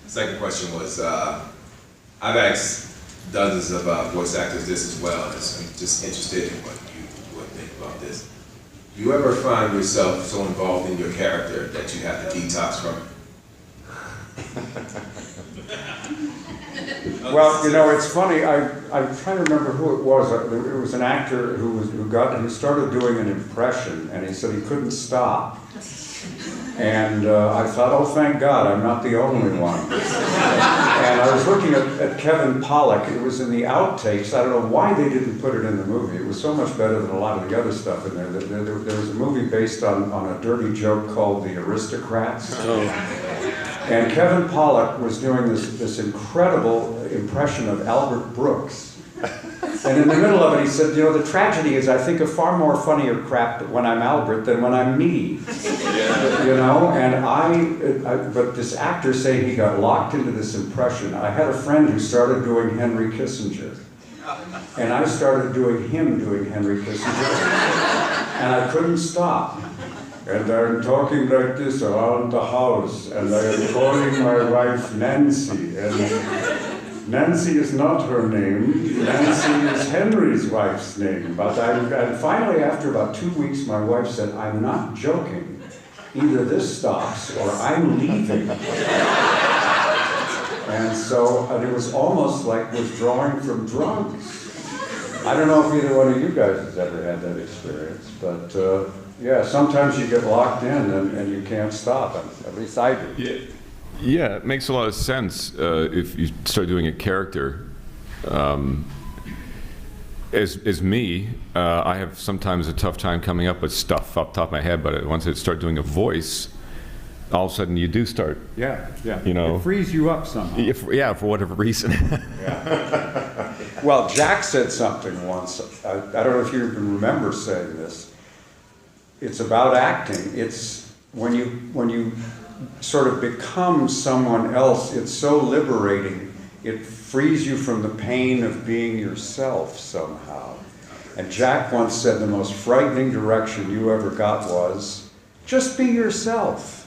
Second question was, I've asked dozens of voice actors this as well, and I'm just interested in what you would think about this. Do you ever find yourself so involved in your character that you have to detox from it? Well, you know, it's funny. I'm trying to remember who it was. It was an actor who started doing an impression, and he said he couldn't stop. And I thought, oh, thank God, I'm not the only one. And I was looking at Kevin Pollak. It was in the outtakes. I don't know why they didn't put it in the movie. It was so much better than a lot of the other stuff in there. There was a movie based on a dirty joke called The Aristocrats. Oh. And Kevin Pollak was doing this incredible impression of Albert Brooks. And in the middle of it, he said, you know, the tragedy is I think of far more funnier crap when I'm Albert than when I'm me. Yeah. You know, and but this actor saying he got locked into this impression. I had a friend who started doing Henry Kissinger. And I started doing him doing Henry Kissinger. And I couldn't stop. And I'm talking like this around the house, and I am calling my wife Nancy, and Nancy is not her name. Nancy is Henry's wife's name. But and finally, after about 2 weeks, my wife said, I'm not joking. Either this stops or I'm leaving. And so it was almost like withdrawing from drugs. I don't know if either one of you guys has ever had that experience, but yeah, sometimes you get locked in and you can't stop. At least I do. Yeah. Yeah, it makes a lot of sense if you start doing a character. As me, I have sometimes a tough time coming up with stuff off the top of my head, but once I start doing a voice, all of a sudden you do start. Yeah. You know, it frees you up somehow. Yeah, for whatever reason. Yeah. Well, Jack said something once. I don't know if you even remember saying this. It's about acting. It's when you sort of become someone else, it's so liberating. It frees you from the pain of being yourself somehow. And Jack once said the most frightening direction you ever got was, just be yourself.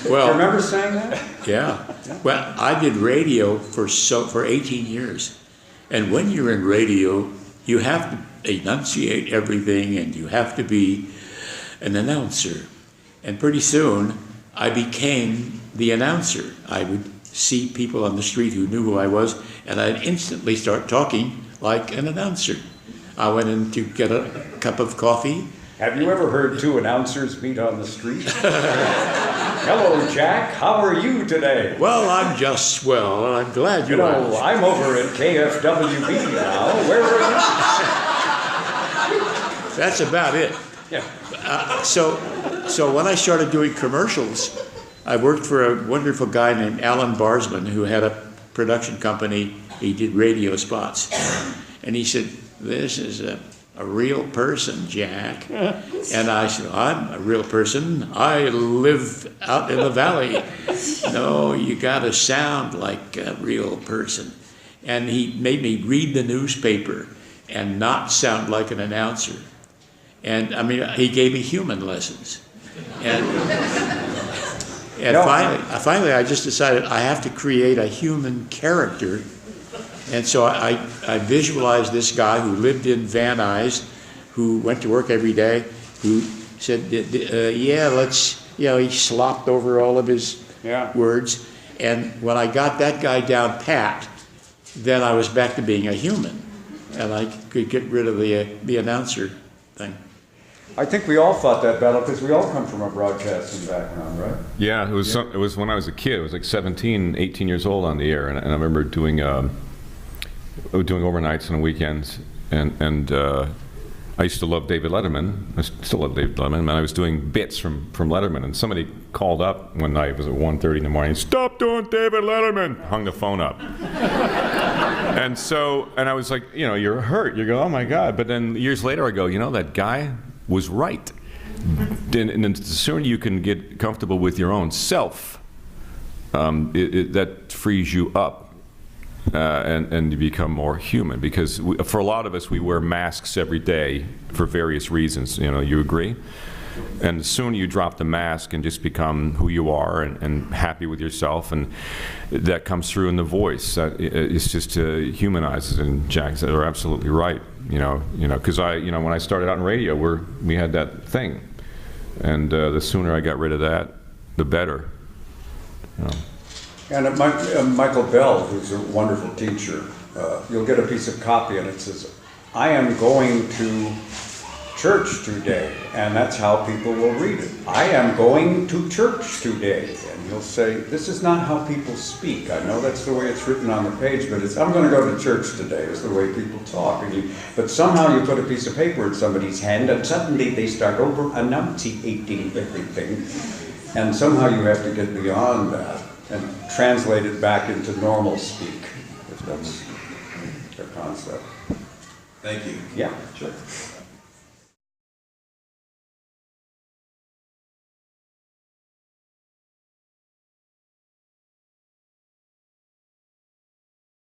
Well, you remember saying that? Yeah. Well, I did radio for 18 years. And when you're in radio, you have to enunciate everything, and you have to be an announcer. And pretty soon, I became the announcer. I would see people on the street who knew who I was, and I'd instantly start talking like an announcer. I went in to get a cup of coffee. Have you ever heard two announcers meet on the street? Hello, Jack. How are you today? Well, I'm just swell, and I'm glad you are. You know, I'm over at KFWB now. Where are you? That's about it. Yeah. So when I started doing commercials, I worked for a wonderful guy named Alan Barsman, who had a production company. He did radio spots. And he said, this is a real person, Jack. And I said, I'm a real person. I live out in the valley. No, you gotta sound like a real person. And he made me read the newspaper and not sound like an announcer. And I mean, he gave me human lessons. And finally, I just decided I have to create a human character. And so I visualized this guy who lived in Van Nuys, who went to work every day, who said, he slopped over all of his words. And when I got that guy down pat, then I was back to being a human. And I could get rid of the announcer thing. I think we all fought that battle because we all come from a broadcasting background, right? Yeah, it was when I was a kid. I was like 17, 18 years old on the air, and I remember doing overnights and weekends, and I used to love David Letterman. I still love David Letterman, and I was doing bits from Letterman, and somebody called up one night, it was at 1:30 in the morning, stop doing David Letterman, hung the phone up. And I was like, you're hurt. You go, oh my God. But then years later I go, that guy was right. And the sooner you can get comfortable with your own self, that frees you up. And you become more human, because for a lot of us, we wear masks every day for various reasons. You agree? And the sooner you drop the mask and just become who you are and happy with yourself, and that comes through in the voice. It's just humanizes, and Jack said, are absolutely right. Because when I started out in radio, we had that thing, and the sooner I got rid of that, the better. And Michael Bell, who's a wonderful teacher, you'll get a piece of copy and it says, I am going to church today, and that's how people will read it. I am going to church today, and you'll say, this is not how people speak. I know that's the way it's written on the page, but I'm going to go to church today is the way people talk. But somehow you put a piece of paper in somebody's hand, and suddenly they start over enunciating everything, and somehow you have to get beyond that and translate it back into normal speak, if that's the concept. Thank you. Yeah, sure.